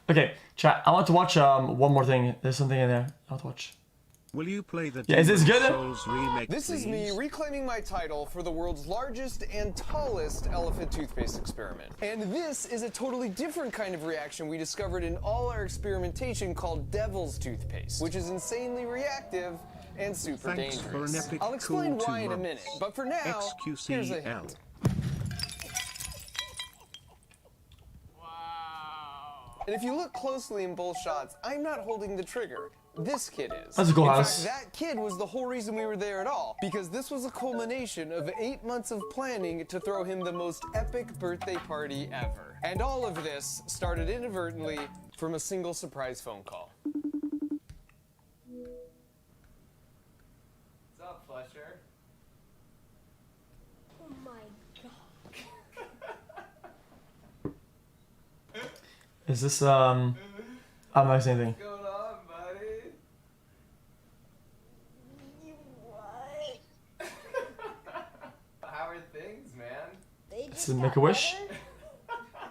Okay, chat. I want to watch one more thing. There's something in there. I want to watch. Will you play the is this good? Souls remake, This is me reclaiming my title for the world's largest and tallest elephant toothpaste experiment. And this is a totally different kind of reaction we discovered in all our experimentation called Devil's Toothpaste, which is insanely reactive and super dangerous. I'll explain why in a minute, but for now, here's a hint. Wow. And if you look closely in both shots, I'm not holding the trigger. This kid is. That's a cool house. In fact, that kid was the whole reason we were there at all, because this was a culmination of 8 months of planning to throw him the most epic birthday party ever. And all of this started inadvertently from a single surprise phone call. What's up, Fletcher? Oh my god. Is this I'm not saying anything. What's going on, buddy? What? How are things, man? This is Make-A-Wish.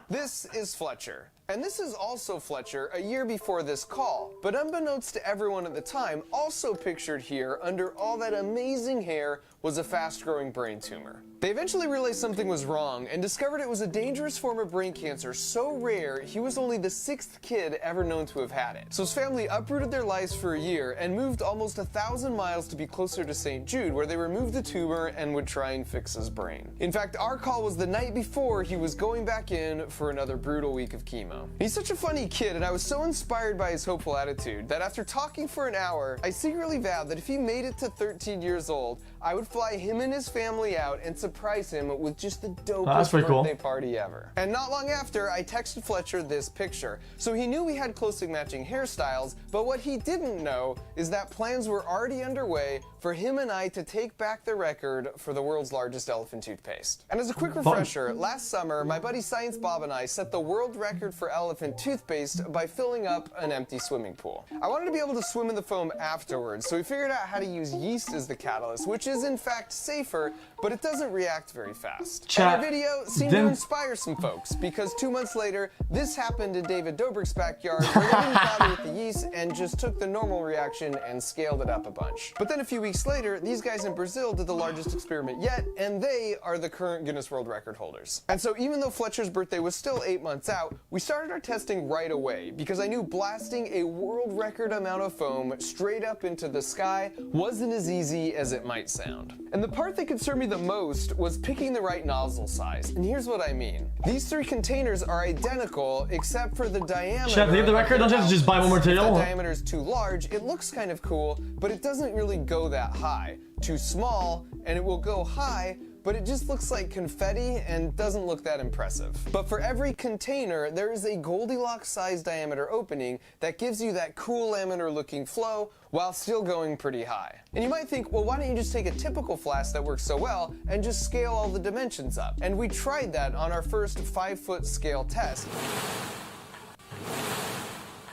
This is Fletcher. And this is also Fletcher a year before this call, but unbeknownst to everyone at the time, also pictured here under all that amazing hair was a fast-growing brain tumor. They eventually realized something was wrong and discovered it was a dangerous form of brain cancer so rare he was only the 6th kid ever known to have had it. So his family uprooted their lives for a year and moved almost 1,000 miles to be closer to St. Jude, where they removed the tumor and would try and fix his brain. In fact, our call was the night before he was going back in for another brutal week of chemo. He's such a funny kid, and I was so inspired by his hopeful attitude that after talking for an hour, I secretly vowed that if he made it to 13 years old, I would fly him and his family out and surprise him with just the dopest birthday party ever. And not long after, I texted Fletcher this picture. So he knew we had closely matching hairstyles, but what he didn't know is that plans were already underway for him and I to take back the record for the world's largest elephant toothpaste. And as a quick refresher, last summer, my buddy Science Bob and I set the world record for elephant toothpaste by filling up an empty swimming pool. I wanted to be able to swim in the foam afterwards, so we figured out how to use yeast as the catalyst, which is in fact safer, but it doesn't react very fast. And our video seemed to inspire some folks, because 2 months later, this happened in David Dobrik's backyard, where they didn't bother with the yeast and just took the normal reaction and scaled it up a bunch. But then a few weeks later, these guys in Brazil did the largest experiment yet, and they are the current Guinness World Record holders. And so even though Fletcher's birthday was still 8 months out, we started our testing right away, because I knew blasting a world record amount of foam straight up into the sky wasn't as easy as it might sound. And the part that concerned me the most was picking the right nozzle size, and here's what I mean. These 3 containers are identical except for the diameter. Should I leave the record? Don't you have to just buy more material? If the diameter is too large, it looks kind of cool, but it doesn't really go that high. Too small, and it will go high, but it just looks like confetti and doesn't look that impressive. But for every container, there is a Goldilocks size diameter opening that gives you that cool laminar looking flow while still going pretty high. And you might think, well, why don't you just take a typical flask that works so well and just scale all the dimensions up? And we tried that on our first 5-foot scale test.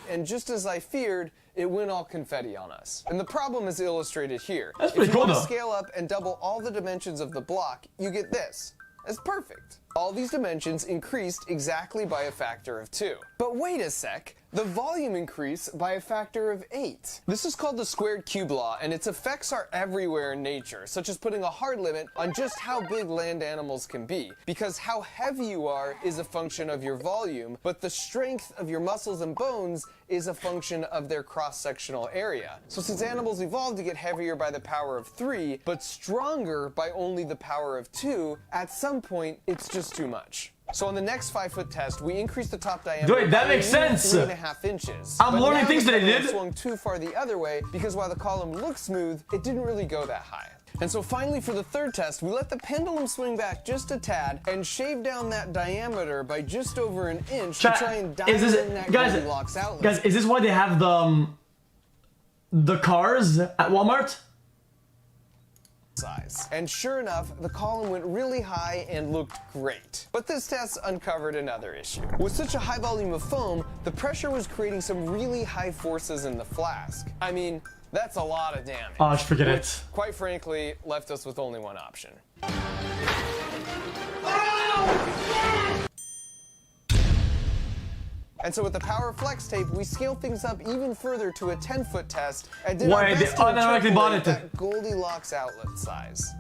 And just as I feared, it went all confetti on us. And the problem is illustrated here. That's pretty cool, though. If you scale up and double all the dimensions of the block, you get this. It's perfect. All these dimensions increased exactly by a factor of 2. But wait a sec, the volume increased by a factor of 8. This is called the squared cube law, and its effects are everywhere in nature, such as putting a hard limit on just how big land animals can be, because how heavy you are is a function of your volume, but the strength of your muscles and bones is a function of their cross-sectional area. So since animals evolved to get heavier by the power of 3, but stronger by only the power of 2, at some point, it's just too much. So on the next 5-foot test, we increased the top diameter. Wait, that makes sense. 3.5 inches. I'm learning things that I did. Swung too far the other way because while the column looked smooth, it didn't really go that high. And so finally for the third test, we let the pendulum swing back just a tad and shave down that diameter by just over an inch to try and dial in that Goldilocks outlet. Guys, is this why they have the cars at Walmart? Size. And sure enough, the column went really high and looked great. But this test uncovered another issue. With such a high volume of foam, the pressure was creating some really high forces in the flask. I mean, that's a lot of damage. Oh, just forget it. Quite frankly, left us with only one option. And so with the power of flex tape, we scaled things up even further to a 10-foot test and did our Wait, best they to automatically bought interpolate it. that Goldilocks outlet size.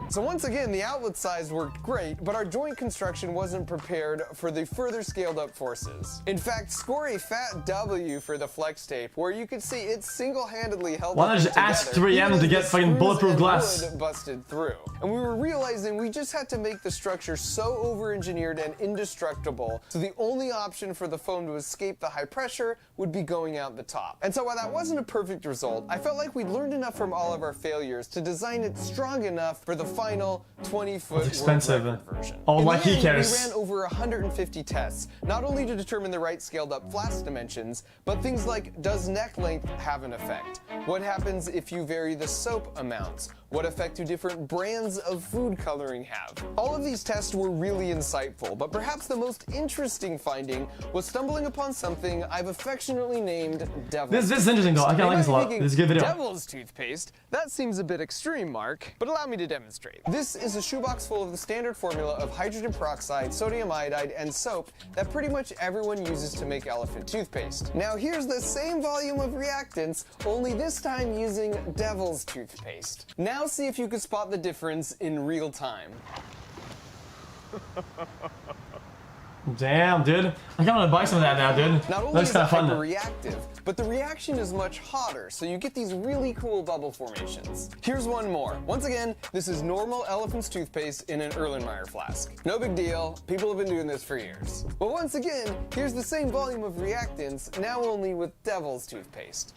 So once again, the outlet size worked great, but our joint construction wasn't prepared for the further scaled up forces. In fact, score a fat W for the flex tape, where you could see it single-handedly held Why not the just thing ask together, 3M even to as get the fucking screws bulletproof and glass? wood busted through. And we were realizing we just had to make the structure so over-engineered and indestructible, so the only option for the foam to escape the high pressure would be going out the top. And so while that wasn't a perfect result, I felt like we'd learned enough from all of our failures to design it strong enough for the final 20-foot expensive. world record version. Oh, In like the he end, cares. We ran over 150 tests, not only to determine the right scaled up flask dimensions, but things like, does neck length have an effect? What happens if you vary the soap amounts? What effect do different brands of food coloring have? All of these tests were really insightful, but perhaps the most interesting finding was stumbling upon something I've affectionately named Devil's This is interesting though. I kind of like this a lot. This is a good video. Devil's toothpaste? That seems a bit extreme, Mark, but allow me to demonstrate. This is a shoebox full of the standard formula of hydrogen peroxide, sodium iodide, and soap that pretty much everyone uses to make elephant toothpaste. Now here's the same volume of reactants, only this time using Devil's toothpaste. Now see if you can spot the difference in real time. Damn, dude. I kind of want to buy some of that now, dude. Not only Looks is kind it of fun. hyperreactive, but the reaction is much hotter, so you get these really cool bubble formations. Here's one more. Once again, this is normal elephant's toothpaste in an Erlenmeyer flask. No big deal, people have been doing this for years. But once again, here's the same volume of reactants, now only with Devil's toothpaste.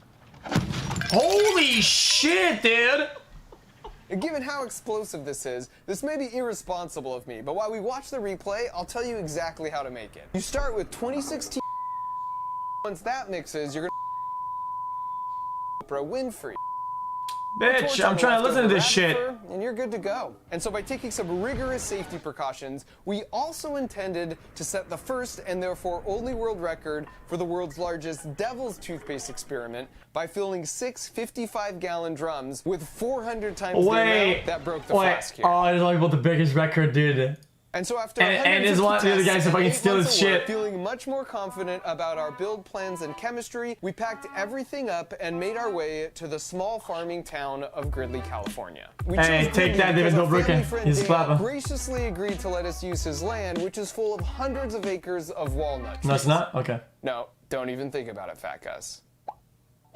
Holy shit, dude! And given how explosive this is, this may be irresponsible of me, but while we watch the replay, I'll tell you exactly how to make it. You start with 2016. Once that mixes, you're gonna Oprah Winfrey. Bitch, I'm trying to listen to this shit. And you're good to go. And so by taking some rigorous safety precautions, we also intended to set the first and therefore only world record for the world's largest Devil's toothpaste experiment by filling 6 55-gallon drums with 400 times the amount that broke the flask here. Oh, it's like about the biggest record, dude. And so after and is one of the other guys if I can steal his shit. Feeling much more confident about our build plans and chemistry, we packed everything up and made our way to the small farming town of Gridley, California. Hey, take that, David Dobrik. He's clapping. Graciously agreed to let us use his land, which is full of hundreds of acres of walnut trees. No, it's not? Okay. No, don't even think about it, fat Gus.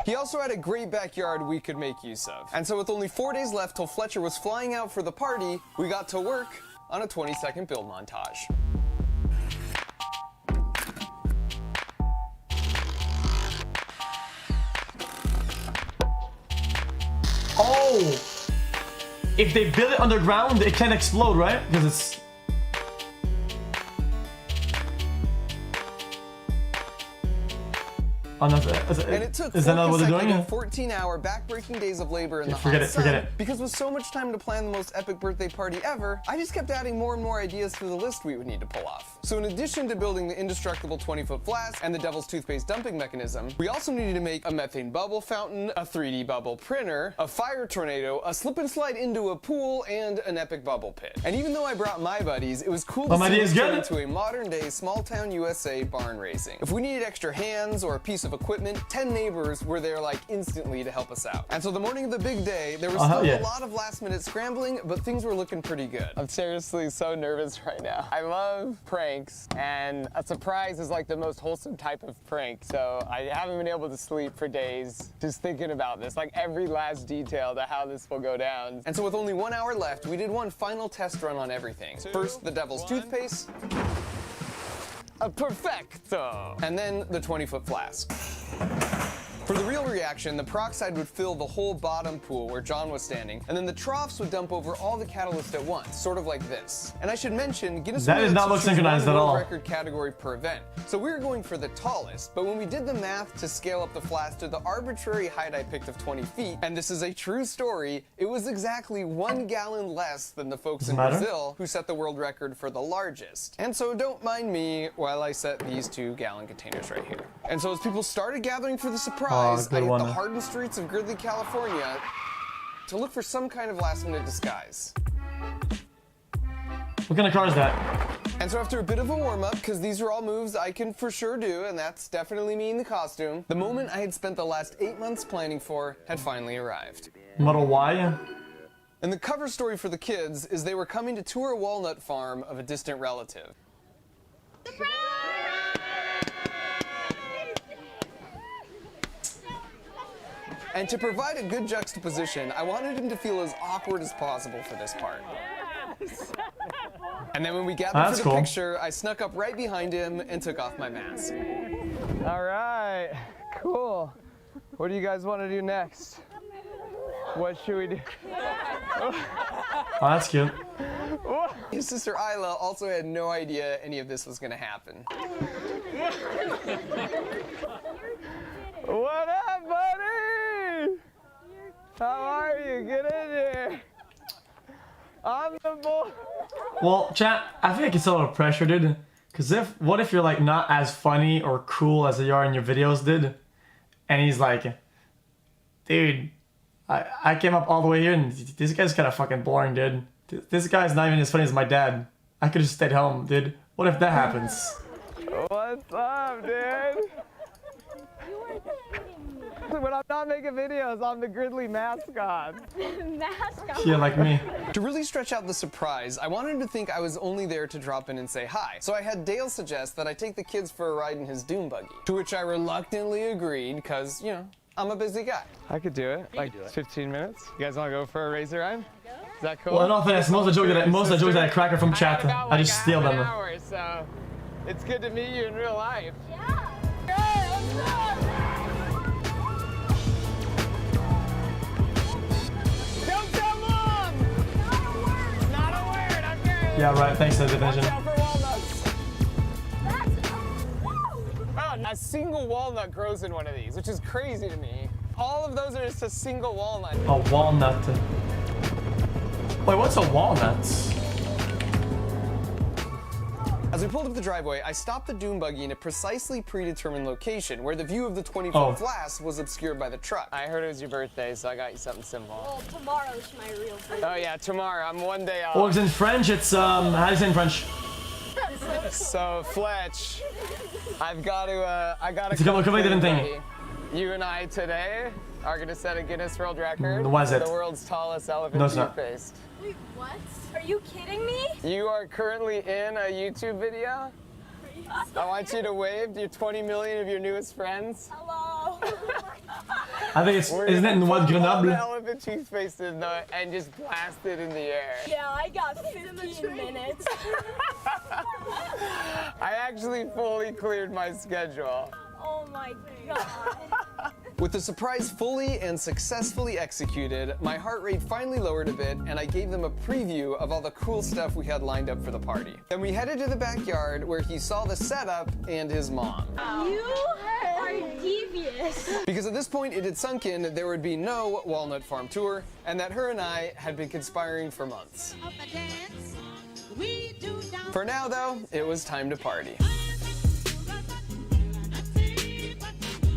He also had a great backyard we could make use of. And so with only 4 days left till Fletcher was flying out for the party, we got to work on a 20-second build montage. Oh! If they build it underground, it can explode, right? Because it's... Oh, no, And it took 4 consecutive 14-hour back-breaking days of labor in the hot sun, because with so much time to plan the most epic birthday party ever, I just kept adding more and more ideas to the list we would need to pull off. So in addition to building the indestructible 20-foot flask and the Devil's toothpaste dumping mechanism, we also needed to make a methane bubble fountain, a 3D bubble printer, a fire tornado, a slip and slide into a pool, and an epic bubble pit. And even though I brought my buddies, it was cool to see us turn into a modern-day small-town USA barn raising. If we needed extra hands or a piece of equipment, 10 neighbors were there like instantly to help us out. And so the morning of the big day, there was still a lot of last-minute scrambling, but things were looking pretty good. I'm seriously so nervous right now. I love pranks, and a surprise is like the most wholesome type of prank. So I haven't been able to sleep for days just thinking about this, like every last detail to how this will go down. And so with only 1 hour left, we did one final test run on everything. First, the Devil's toothpaste. A perfecto! And then the 20-foot flask. For the real reaction, the peroxide would fill the whole bottom pool where John was standing, and then the troughs would dump over all the catalyst at once, sort of like this. And I should mention, Guinness World Record category per event. So we were going for the tallest, but when we did the math to scale up the flask to the arbitrary height I picked of 20 feet, and this is a true story, it was exactly 1 gallon less than the folks in Brazil who set the world record for the largest. And so don't mind me while I set these 2-gallon containers right here. And so as people started gathering for the surprise, I hit the hardened streets of Gridley, California to look for some kind of last-minute disguise. What kind of car is that? And so after a bit of a warm-up, because these are all moves I can for sure do, and that's definitely me in the costume, the moment I had spent the last 8 months planning for had finally arrived. Model Y? And the cover story for the kids is they were coming to tour a walnut farm of a distant relative. And to provide a good juxtaposition, I wanted him to feel as awkward as possible for this part. And then when we gathered for the picture, I snuck up right behind him and took off my mask. All right, cool. What do you guys want to do next? What should we do? Oh, that's cute. His sister Isla also had no idea any of this was going to happen. What up, buddy? How are you? Get in here. I'm the boy. Well, chat, I feel like it's a little pressure, dude. Cause what if you're like not as funny or cool as you are in your videos, dude? And he's like, dude, I came up all the way here and this guy's kind of fucking boring, dude. This guy's not even as funny as my dad. I could have stayed home, dude. What if that happens? What's up, dude? When I'm not making videos, I'm the Grizzly mascot. Mascot? Yeah, like me. To really stretch out the surprise, I wanted him to think I was only there to drop in and say hi. So I had Dale suggest that I take the kids for a ride in his dune buggy. To which I reluctantly agreed because, you know, I'm a busy guy. I could do it. Like 15 minutes. You guys want to go for a razor ride? Is that cool? Well, in all fairness, most of the jokes that I crack are from chat. I just steal them. Hour, so it's good to meet you in real life. Yeah. Don't tell mom! Not a word, okay? Yeah, right. Thanks for the definition. A single walnut grows in one of these, which is crazy to me. All of those are just a single walnut. A walnut. Wait, what's a walnut? As we pulled up the driveway, I stopped the dune buggy in a precisely predetermined location where the view of the 20-foot flask was obscured by the truck. I heard it was your birthday, so I got you something simple. Well, tomorrow's my real birthday. Oh yeah, tomorrow. I'm one day off. Oh, it's in French. It's how do you say in French? So Fletch, I gotta It's a completely different thing. You and I today are gonna set a Guinness World Record What is for it? the world's tallest elephant No, it's not. Wait, toothpaste. what? Are you kidding me? You are currently in a YouTube video. I want you to wave to your 20 million of your newest friends. Hello. I think it's isn't it in what The Grenoble? elephant toothpaste in the, and just blast it in the air. Yeah, I got 15 minutes. I actually fully cleared my schedule. Oh my god. With the surprise fully and successfully executed, my heart rate finally lowered a bit and I gave them a preview of all the cool stuff we had lined up for the party. Then we headed to the backyard where he saw the setup and his mom. You are devious. Because at this point it had sunk in there would be no Walnut Farm tour and that her and I had been conspiring for months. For now though, it was time to party.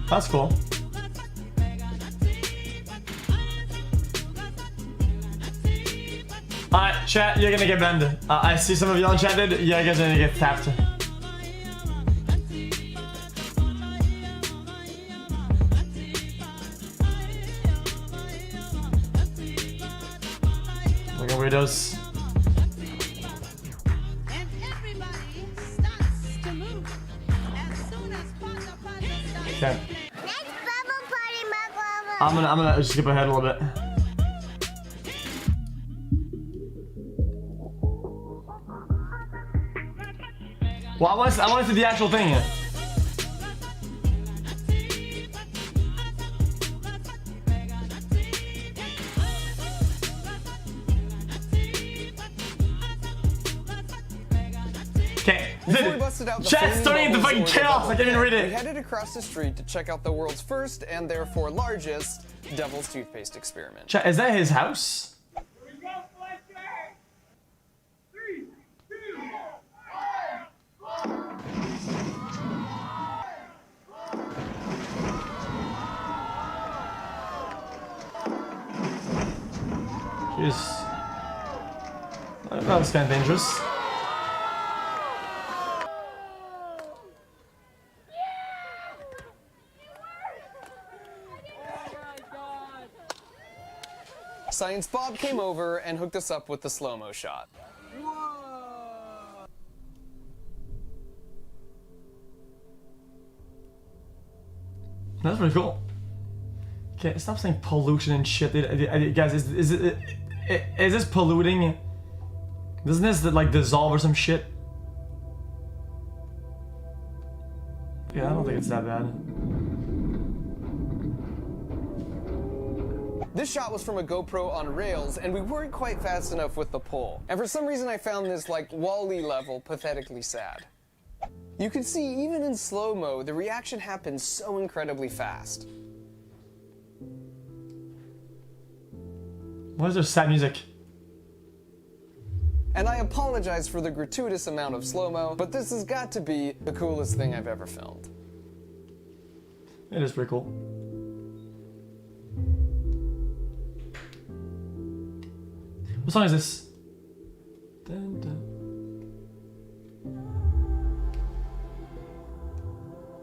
That's cool. Alright, chat, you're gonna get banned. I see some of you on chat, dude. Yeah, you guys are gonna get tapped. Look at weirdos. Okay. I'm gonna just skip ahead a little bit. Well, I want to see the actual thing here. Okay, Before we busted out the chat's flaming starting into bubbles fucking or the chaos. I bubble can't even read pit, We it. headed across the street to check out the world's first and therefore largest devil's toothpaste experiment. Chat, is that his house? Jeez. That was kind of dangerous. Science Bob came over and hooked us up with the slow-mo shot. That's pretty cool. Okay, stop saying pollution and shit. Guys, is this polluting? Doesn't this like dissolve or some shit? Yeah, I don't think it's that bad. This shot was from a GoPro on rails, and we weren't quite fast enough with the pull. And for some reason I found this like Wall-E level pathetically sad. You can see even in slow-mo, the reaction happens so incredibly fast. Why is there sad music? And I apologize for the gratuitous amount of slow-mo, but this has got to be the coolest thing I've ever filmed. It is pretty cool. What song is this? Dun, dun.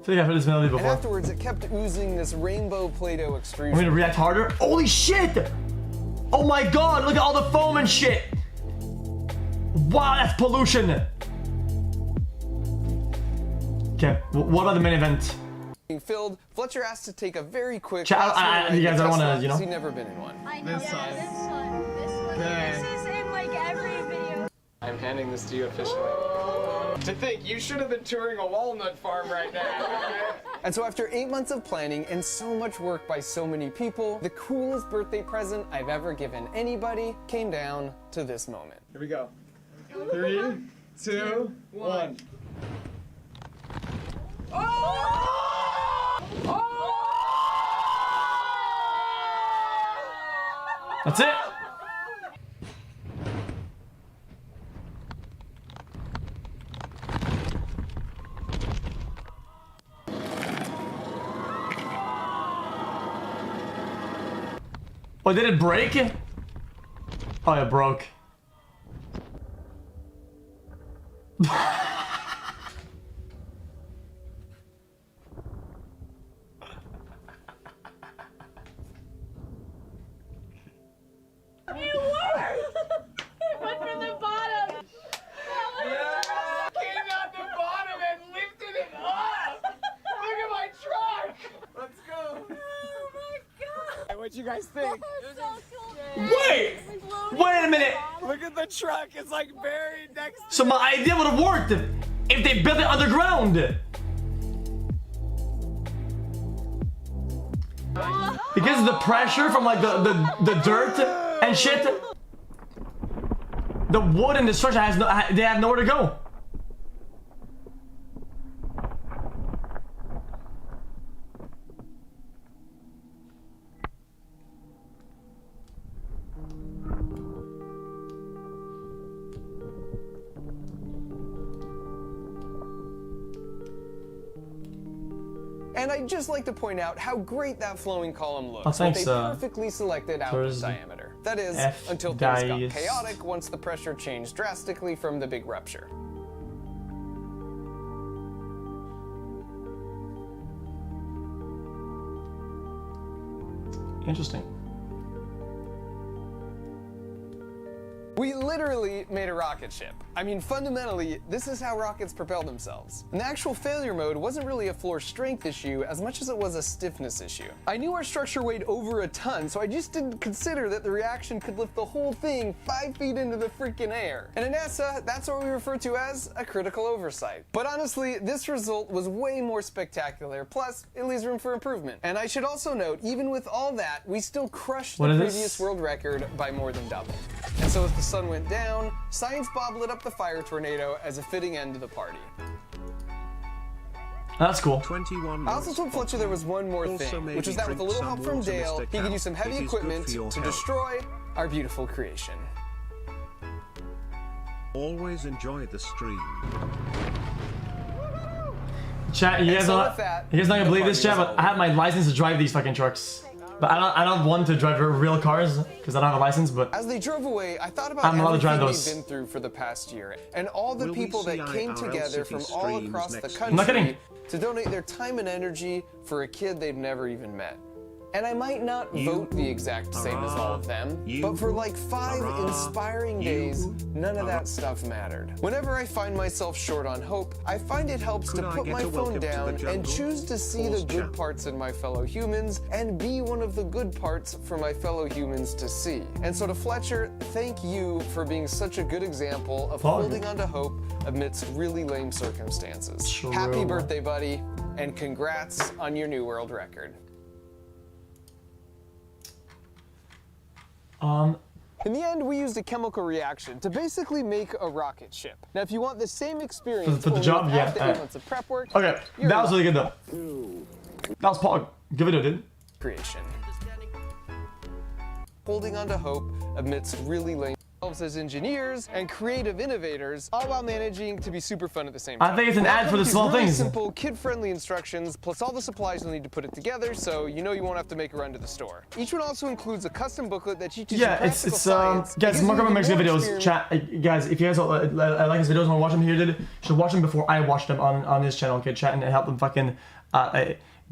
I feel like I've heard this melody And before. afterwards, it kept oozing this rainbow Play-Doh extrusion. Want me to react harder? Holy shit! Oh my god, look at all the foam and shit! Wow, that's pollution! Okay, what about the main event? Being filled, Fletcher asked to take a very quick Chat, you guys don't wanna, Tesla, you know? because he'd never been in one. I know. This one. This is in like every video. I'm handing this to you officially. To think, you should have been touring a walnut farm right now. And so after 8 months of planning and so much work by so many people, the coolest birthday present I've ever given anybody came down to this moment. Here we go. 3, 2, 1. That's it! Oh, did it break? Oh, it broke. It worked! It went from the bottom. Came out the bottom and lifted it up! Look at my truck! Let's go! Oh my god! Hey, what you guys think? So cool. Wait! Wait a minute! Look at the truck, it's like buried next to So my idea would have worked if they built it underground! Because of the pressure from like the dirt and shit, the wood and the structure has no, they have nowhere to go. And I'd just like to point out how great that flowing column looks. Oh, thanks, with a perfectly selected output Thursday. diameter. That is, F until things got dice. chaotic once the pressure changed drastically from the big rupture. Interesting. We literally made a rocket ship. I mean, fundamentally, this is how rockets propel themselves. And the actual failure mode wasn't really a floor strength issue as much as it was a stiffness issue. I knew our structure weighed over a ton, so I just didn't consider that the reaction could lift the whole thing 5 feet into the freaking air. And at NASA, that's what we refer to as a critical oversight. But honestly, this result was way more spectacular, plus it leaves room for improvement. And I should also note, even with all that, we still crushed the What is previous this? world record by more than double. And so as the sun went down, Science Bob lit up the fire tornado as a fitting end to the party. That's cool. 21 I also told Fletcher there was one more Also thing, maybe which was that with a drink little help some from water, Dale, Mr. he could Cow. use some heavy It is good equipment for your to health. destroy our beautiful creation. Always enjoy the stream. Chat, you guys so not with that, you guys not gonna the believe this, party chat, was but over. I have my license to drive these fucking trucks. But I don't want to drive real cars because I don't have a license. But As they drove away, I thought about I'm allowed to drive everything they'd those. been through for the past year and all the Will we people that see came IRL together City from all streams across the next I'm not country kidding. to donate their time and energy for a kid they've never even met. And I might not vote the exact same as all of them, but for like 5 inspiring days, none of that stuff mattered. Whenever I find myself short on hope, I find it helps to Could I put get my a welcome phone to the down and jungle? choose to see the Pause good chat. parts in my fellow humans and be one of the good parts for my fellow humans to see. And so to Fletcher, thank you for being such a good example of Pause. holding on to hope amidst really lame circumstances. True. Happy birthday, buddy, and congrats on your new world record. In the end, we used a chemical reaction to basically make a rocket ship. Now, if you want the same experience For the only job, without yeah, the 8 months of prep work, okay, you're that was in really good though. That was Pog. Good video, dude. creation. Holding on to hope amidst really lame as engineers and creative innovators, all while managing to be super fun at the same time. I think it's an Now ad for the comes small these really things. simple, kid-friendly instructions, plus all the supplies you'll need to put it together, so you know you won't have to make a run to the store. Each one also includes a custom booklet that teaches you Yeah, practical it's science. guys, It Mark gives you makes even good more videos. experiment- Chat, guys, if you guys like his videos and want to watch them here, dude, you should watch them before I watch them on his channel. Okay, chat and help them fucking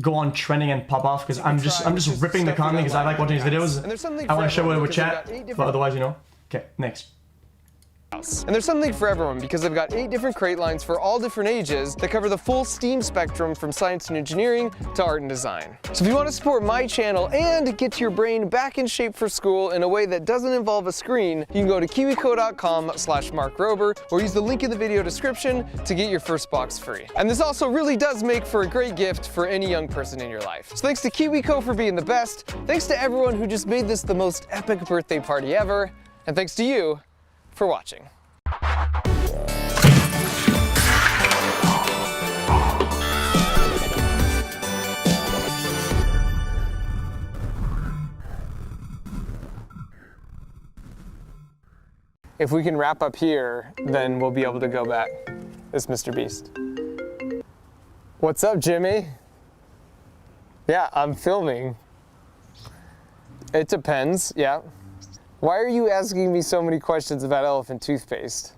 go on trending and pop off because I'm just ripping the comment because I like watching his videos. And there's something I want to for share it everyone with because chat, they've got 8 but different otherwise, you know. Okay, next. And there's something for everyone because I've got 8 different crate lines for all different ages that cover the full STEAM spectrum from science and engineering to art and design. So if you want to support my channel and get your brain back in shape for school in a way that doesn't involve a screen, you can go to kiwico.com/markrober or use the link in the video description to get your first box free. And this also really does make for a great gift for any young person in your life. So thanks to KiwiCo for being the best, thanks to everyone who just made this the most epic birthday party ever, and thanks to you for watching. If we can wrap up here, then we'll be able to go back. It's Mr. Beast. What's up, Jimmy? Yeah, I'm filming. It depends, yeah. Why are you asking me so many questions about elephant toothpaste?